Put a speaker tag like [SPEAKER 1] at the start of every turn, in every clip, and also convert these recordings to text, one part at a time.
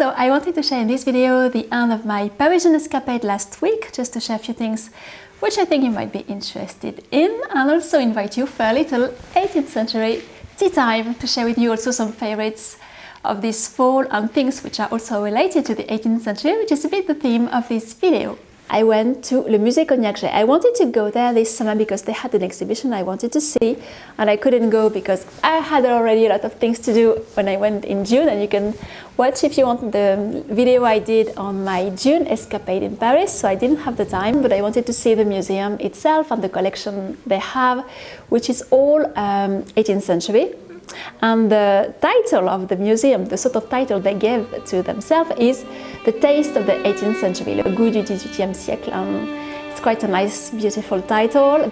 [SPEAKER 1] So I wanted to share in this video the end of my Parisian escapade last week, just to share a few things which I think you might be interested in, and also invite you for a little 18th century tea time to share with you also some favorites of this fall and things which are also related to the 18th century, which is a bit the theme of this video. I went to the Musée Cognacq-Jay. I wanted to go there this summer because they had an exhibition I wanted to see, and I couldn't go because I had already a lot of things to do when I went in June, and you can watch if you want the video I did on my June escapade in Paris. So I didn't have the time, but I wanted to see the museum itself and the collection they have, which is all 18th century. And the title of the museum, the sort of title they gave to themselves, is The Taste of the 18th Century, Le goût du 18e siècle. And it's quite a nice, beautiful title.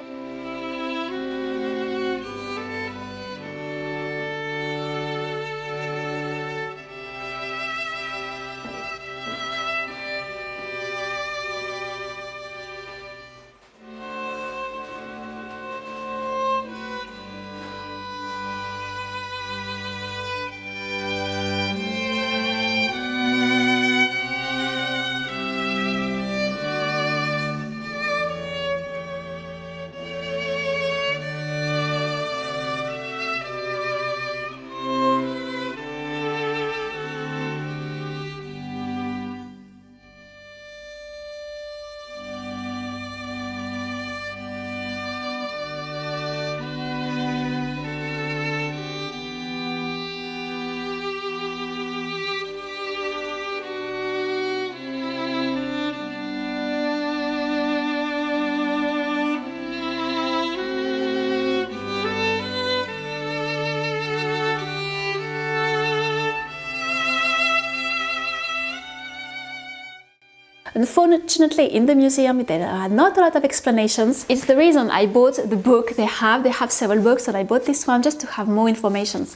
[SPEAKER 1] Unfortunately, in the museum there are not a lot of explanations. It's the reason I bought the book they have several books, and I bought this one just to have more information.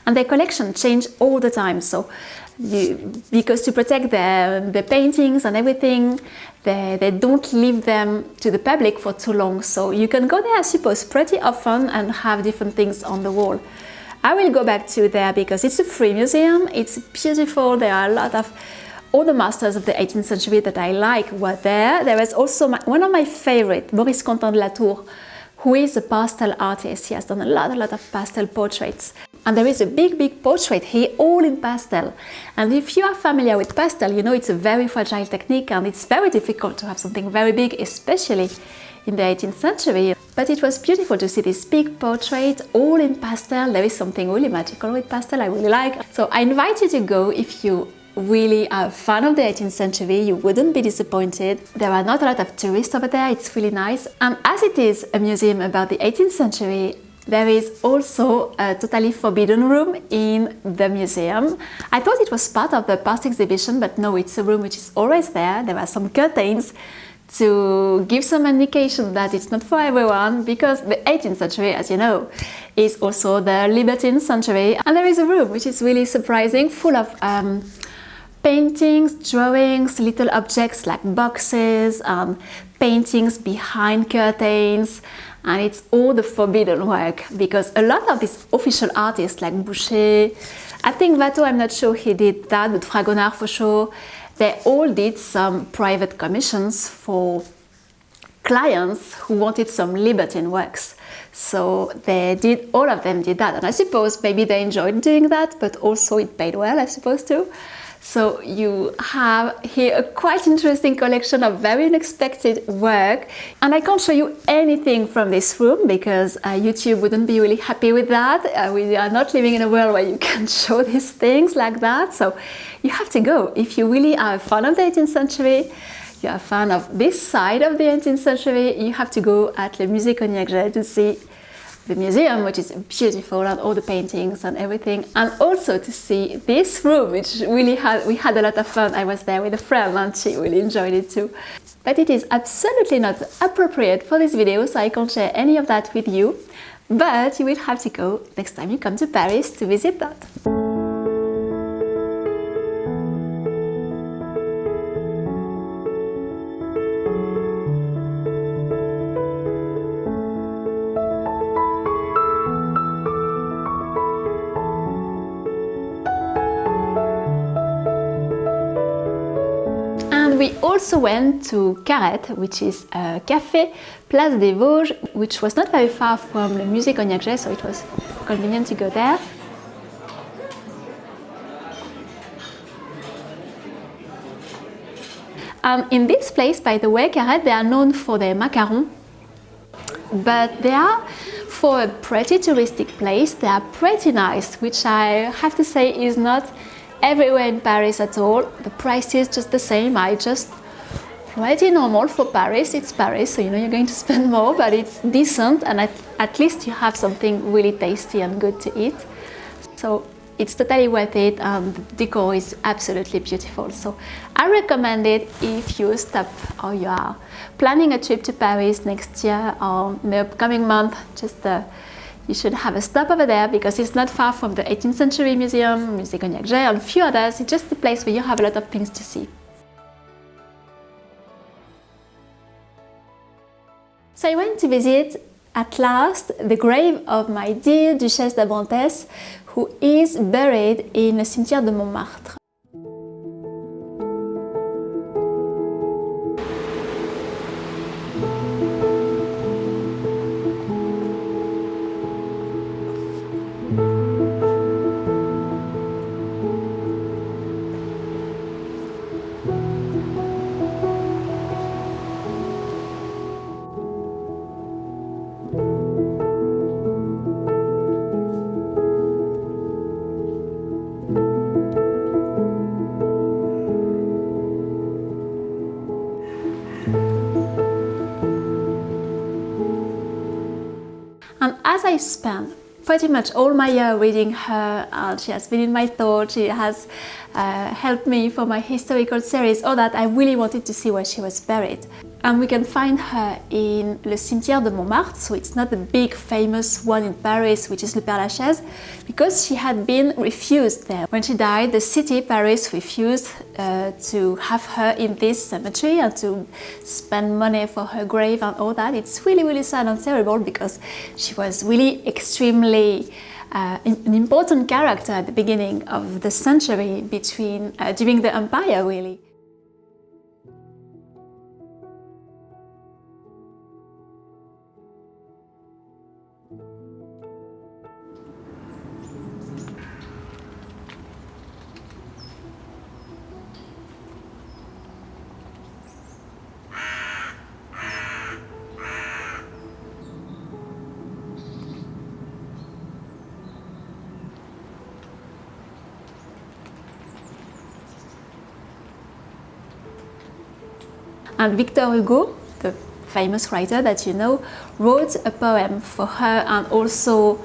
[SPEAKER 1] And their collection change all the time, so because to protect the paintings and everything, they don't leave them to the public for too long. So you can go there, I suppose, pretty often and have different things on the wall. I will go back to there because it's a free museum, it's beautiful, there are a lot of all the masters of the 18th century that I like were there. There was also one of my favorite, Maurice Contant de la Tour, who is a pastel artist. He has done a lot of pastel portraits. And there is a big portrait here, all in pastel. And if you are familiar with pastel, you know it's a very fragile technique and it's very difficult to have something very big, especially in the 18th century. But it was beautiful to see this big portrait, all in pastel. There is something really magical with pastel I really like. So I invite you to go if you really are a fan of the 18th century. You wouldn't be disappointed. There are not a lot of tourists over there, it's really nice. And as it is a museum about the 18th century, there is also a totally forbidden room in the museum. I thought it was part of the past exhibition, but no, it's a room which is always there. There are some curtains to give some indication that it's not for everyone, because the 18th century, as you know, is also the libertine century. And there is a room which is really surprising, full of paintings, drawings, little objects like boxes, paintings behind curtains, and it's all the forbidden work, because a lot of these official artists like Boucher, I think Watteau, I'm not sure he did that, but Fragonard for sure, they all did some private commissions for clients who wanted some libertine works. So all of them did that, and I suppose maybe they enjoyed doing that, but also it paid well, I suppose, too. So you have here a quite interesting collection of very unexpected work, and I can't show you anything from this room because YouTube wouldn't be really happy with that. We are not living in a world where you can show these things like that, so you have to go. If you really are a fan of the 18th century, you are a fan of this side of the 18th century, you have to go at the Musée Cognacq-Jay to see the museum, which is beautiful, and all the paintings and everything, and also to see this room, which really we had a lot of fun. I was there with a friend and she really enjoyed it too. But it is absolutely not appropriate for this video, so I can't share any of that with you, but you will have to go next time you come to Paris to visit that. And we also went to Carette, which is a café, Place des Vosges, which was not very far from the Musée Cognacq-Jay, so it was convenient to go there. In this place, by the way, Carette, they are known for their macarons, but they are, for a pretty touristic place, they are pretty nice, which I have to say is not everywhere in Paris at all. The price is just the same. Just pretty normal for Paris. It's Paris, so you know you're going to spend more, but it's decent, and at least you have something really tasty and good to eat. So it's totally worth it, and the decor is absolutely beautiful. So I recommend it if you stop or you are planning a trip to Paris next year or in the upcoming month. You should have a stop over there because it's not far from the 18th century museum, Musée Cognacq-Jay, and a few others. It's just a place where you have a lot of things to see. So I went to visit at last the grave of my dear Duchesse D'Abrantès, who is buried in the Cimetière de Montmartre. And as I spent pretty much all my year reading her, and she has been in my thoughts, she has helped me for my historical series, all that, I really wanted to see where she was buried. And we can find her in le Cimetière de Montmartre, so it's not the big famous one in Paris, which is Le Père Lachaise, because she had been refused there. When she died, the city, Paris, refused to have her in this cemetery and to spend money for her grave and all that. It's really, really sad and terrible because she was really extremely an important character at the beginning of the century during the Empire, really. And Victor Hugo, the famous writer that you know, wrote a poem for her, and also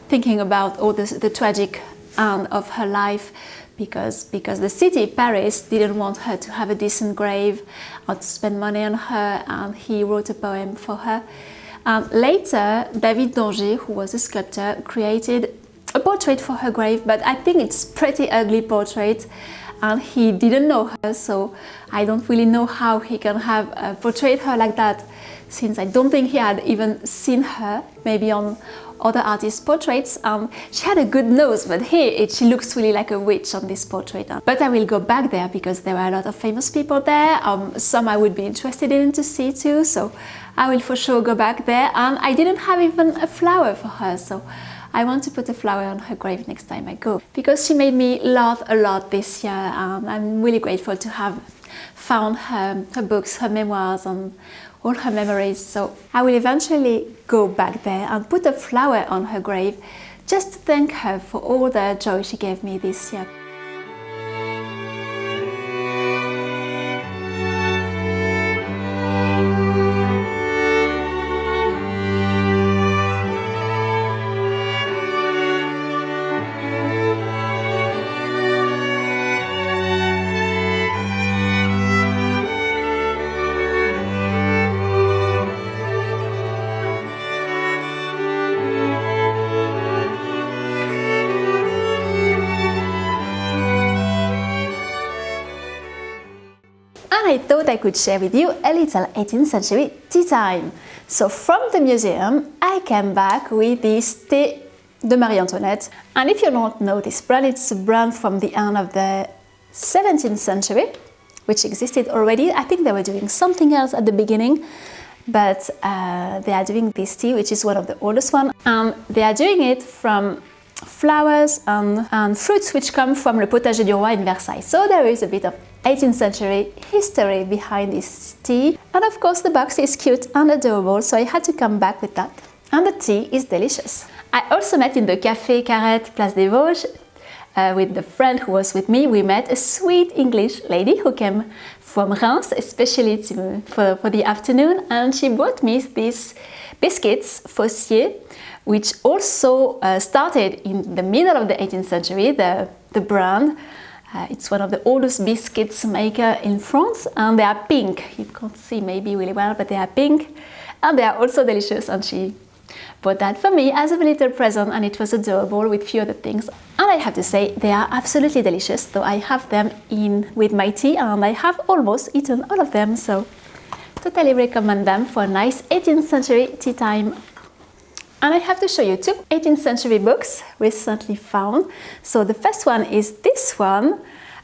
[SPEAKER 1] thinking about all the tragic end of her life, because the city, Paris, didn't want her to have a decent grave or to spend money on her, and he wrote a poem for her. And later, David d'Angers, who was a sculptor, created a portrait for her grave, but I think it's a pretty ugly portrait. And he didn't know her, so I don't really know how he can have portrayed her like that, since I don't think he had even seen her, maybe on other artists' portraits. She had a good nose, but here she looks really like a witch on this portrait. But I will go back there because there are a lot of famous people there, some I would be interested in to see too, so I will for sure go back there. And I didn't have even a flower for her, so I want to put a flower on her grave next time I go, because she made me laugh a lot this year, and I'm really grateful to have found her books, her memoirs, and all her memories. So I will eventually go back there and put a flower on her grave just to thank her for all the joy she gave me this year. I thought I could share with you a little 18th century tea time. So from the museum, I came back with this thé de Marie Antoinette. And if you don't know this brand, it's a brand from the end of the 17th century, which existed already. I think they were doing something else at the beginning, but they are doing this tea, which is one of the oldest ones. And they are doing it from flowers and fruits which come from Le Potager du Roi in Versailles. So there is a bit of 18th century history behind this tea. And of course the box is cute and adorable, so I had to come back with that. And the tea is delicious. I also met in the Café Carette, Place des Vosges, with the friend who was with me. We met a sweet English lady who came from Reims, especially for the afternoon, and she brought me these biscuits, Fossier, which also started in the middle of the 18th century, the brand. It's one of the oldest biscuits maker in France, and they are pink. You can't see maybe really well, but they are pink, and they are also delicious, and she bought that for me as a little present, and it was adorable with few other things. And I have to say, they are absolutely delicious, so I have them in with my tea, and I have almost eaten all of them, so totally recommend them for a nice 18th century tea time. And I have to show you two 18th century books recently found. So the first one is this one.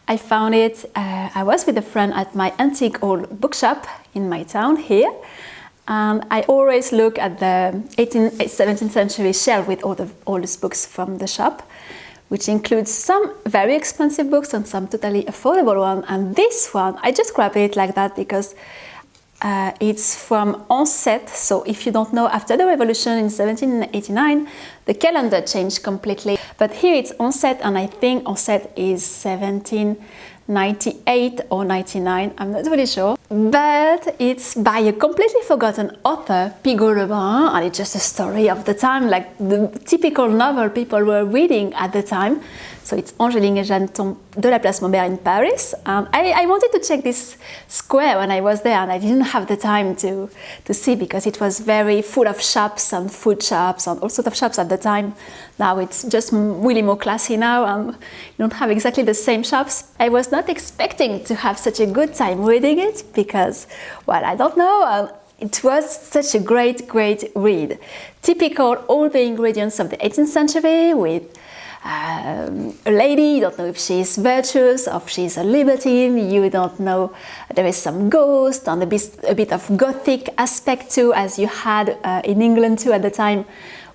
[SPEAKER 1] I found it, I was with a friend at my antique old bookshop in my town here. And I always look at the 17th century shelf with all the oldest books from the shop, which includes some very expensive books and some totally affordable ones. And this one, I just grabbed it like that because it's from Ancêtre. So if you don't know, after the revolution in 1789, the calendar changed completely. But here it's Ancêtre, and I think Ancêtre is 1798 or 99, I'm not really sure. But it's by a completely forgotten author, Pigault-Lebrun, and it's just a story of the time, like the typical novel people were reading at the time. So it's Angéline et Jeanne Tombe de la Place Maubert in Paris. And I wanted to check this square when I was there, and I didn't have the time to see because it was very full of shops and food shops and all sorts of shops at the time. Now it's just really more classy now, and you don't have exactly the same shops. I was not expecting to have such a good time reading it because, well, I don't know. It was such a great read. Typical, all the ingredients of the 18th century with a lady, you don't know if she's virtuous or if she's a libertine, you don't know, there is some ghost and a bit of gothic aspect too, as you had in England too at the time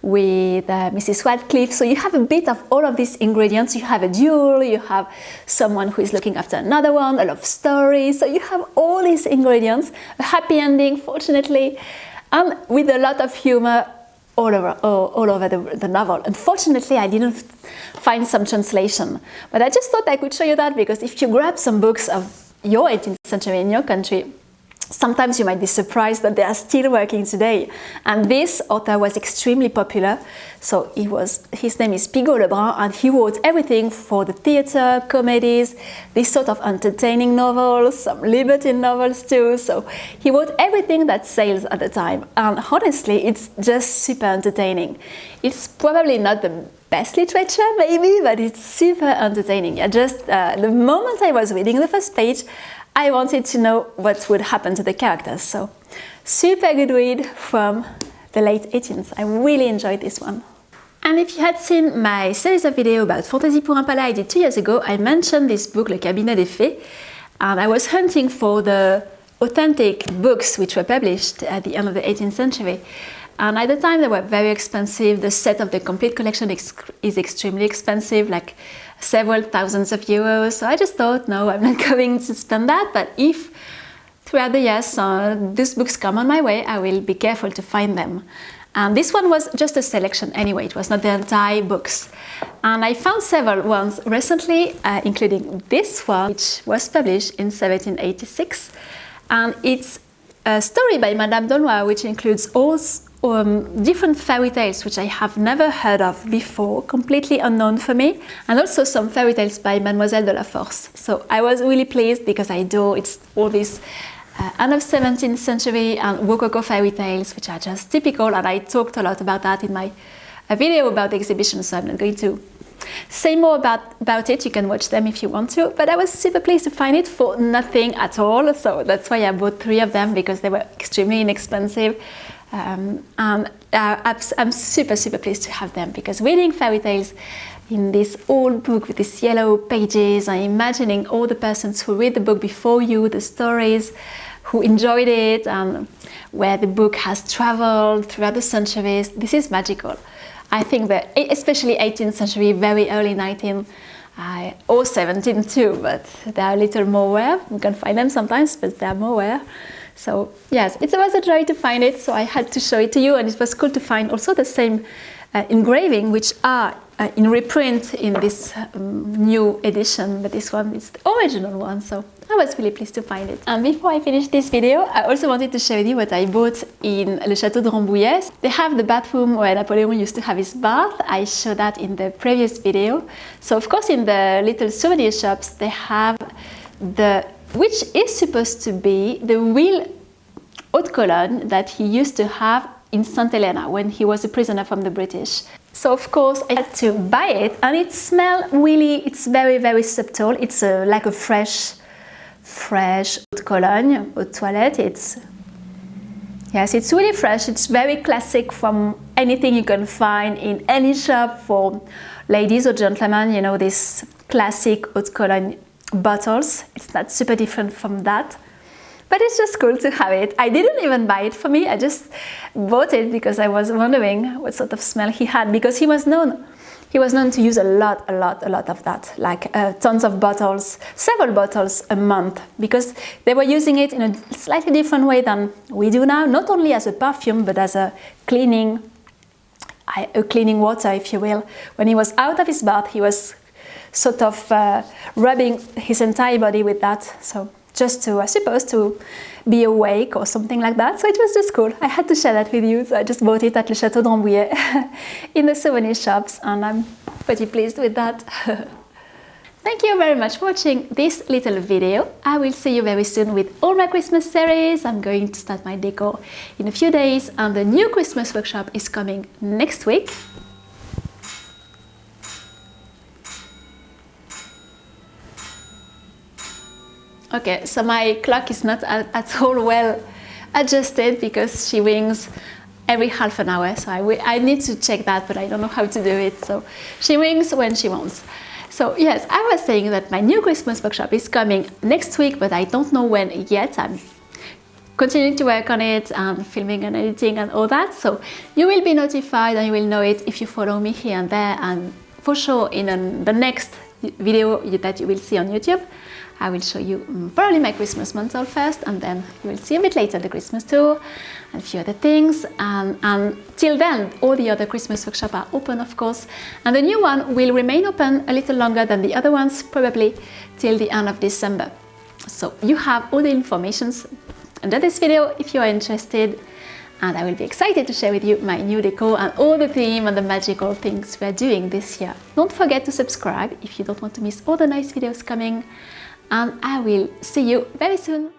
[SPEAKER 1] with Mrs. Radcliffe. So you have a bit of all of these ingredients. You have a duel, you have someone who is looking after another one, a love story. So you have all these ingredients, a happy ending, fortunately, and with a lot of humor all over the novel. Unfortunately, I didn't find some translation, but I just thought I could show you that because if you grab some books of your 18th century in your country, sometimes you might be surprised that they are still working today. And this author was extremely popular. So his name is Pigault-Lebrun, and he wrote everything for the theatre, comedies, this sort of entertaining novels, some libertine novels too. So he wrote everything that sells at the time. And honestly, it's just super entertaining. It's probably not the best literature maybe, but it's super entertaining. The moment I was reading the first page, I wanted to know what would happen to the characters. So super good read from the late 18th. I really enjoyed this one. And if you had seen my series of videos about Fantaisie pour un palais I did 2 years ago, I mentioned this book, Le Cabinet des Fées, and I was hunting for the authentic books which were published at the end of the 18th century. And at the time they were very expensive. The set of the complete collection is extremely expensive, like several thousands of euros. So I just thought, no, I'm not going to spend that. But if throughout the years these books come on my way, I will be careful to find them. And this one was just a selection anyway. It was not the entire books. And I found several ones recently, including this one, which was published in 1786. And it's a story by Madame d'Aulnoy, which includes all different fairy tales which I have never heard of before, completely unknown for me, and also some fairy tales by Mademoiselle de la Force. So I was really pleased because I do, it's all these end of 17th century and Rococo fairy tales, which are just typical, and I talked a lot about that in my video about the exhibition, so I'm not going to say more about it. You can watch them if you want to, but I was super pleased to find it for nothing at all, so that's why I bought 3 of them, because they were extremely inexpensive. And I'm super pleased to have them, because reading fairy tales in this old book with these yellow pages, and imagining all the persons who read the book before you, the stories, who enjoyed it, and where the book has traveled throughout the centuries. This is magical. I think that especially 18th century, very early 19th, or 17 too, but they are a little more rare. We can find them sometimes, but they are more rare. So yes, it was a joy to find it, so I had to show it to you, and it was cool to find also the same engraving, which are in reprint in this new edition, but this one is the original one, so I was really pleased to find it. And before I finish this video, I also wanted to share with you what I bought in Le Château de Rambouillet. They have the bathroom where Napoleon used to have his bath. I showed that in the previous video. So of course in the little souvenir shops they have which is supposed to be the real haute colonne that he used to have in St. Helena when he was a prisoner from the British. So of course I had to buy it, and it smells really, it's very, very subtle. It's like a fresh haute colonne, haute toilette. Yes, it's really fresh. It's very classic from anything you can find in any shop for ladies or gentlemen, you know, these classic haute colonne bottles. It's not super different from that. But it's just cool to have it. I didn't even buy it for me, I just bought it because I was wondering what sort of smell he had, because he was known to use a lot of that, like tons of bottles, several bottles a month, because they were using it in a slightly different way than we do now, not only as a perfume, but as a cleaning water, if you will. When he was out of his bath, he was sort of rubbing his entire body with that, so just to, I suppose, to be awake or something like that. So it was just cool. I had to share that with you. So I just bought it at Le Château de Rambouillet in the souvenir shops, and I'm pretty pleased with that. Thank you very much for watching this little video. I will see you very soon with all my Christmas series. I'm going to start my decor in a few days, and the new Christmas workshop is coming next week. Okay, so my clock is not at all well adjusted because she rings every half an hour, so I need to check that, but I don't know how to do it, so she rings when she wants. So yes, I was saying that my new Christmas workshop is coming next week, but I don't know when yet. I'm continuing to work on it and filming and editing and all that, so you will be notified and you will know it if you follow me here and there, and for sure in the next video that you will see on YouTube. I will show you probably my Christmas mantle first, and then you will see a bit later the Christmas tour and a few other things. And till then, all the other Christmas workshops are open, of course. And the new one will remain open a little longer than the other ones, probably till the end of December. So you have all the information under this video if you are interested. And I will be excited to share with you my new decor and all the theme and the magical things we are doing this year. Don't forget to subscribe if you don't want to miss all the nice videos coming. And I will see you very soon.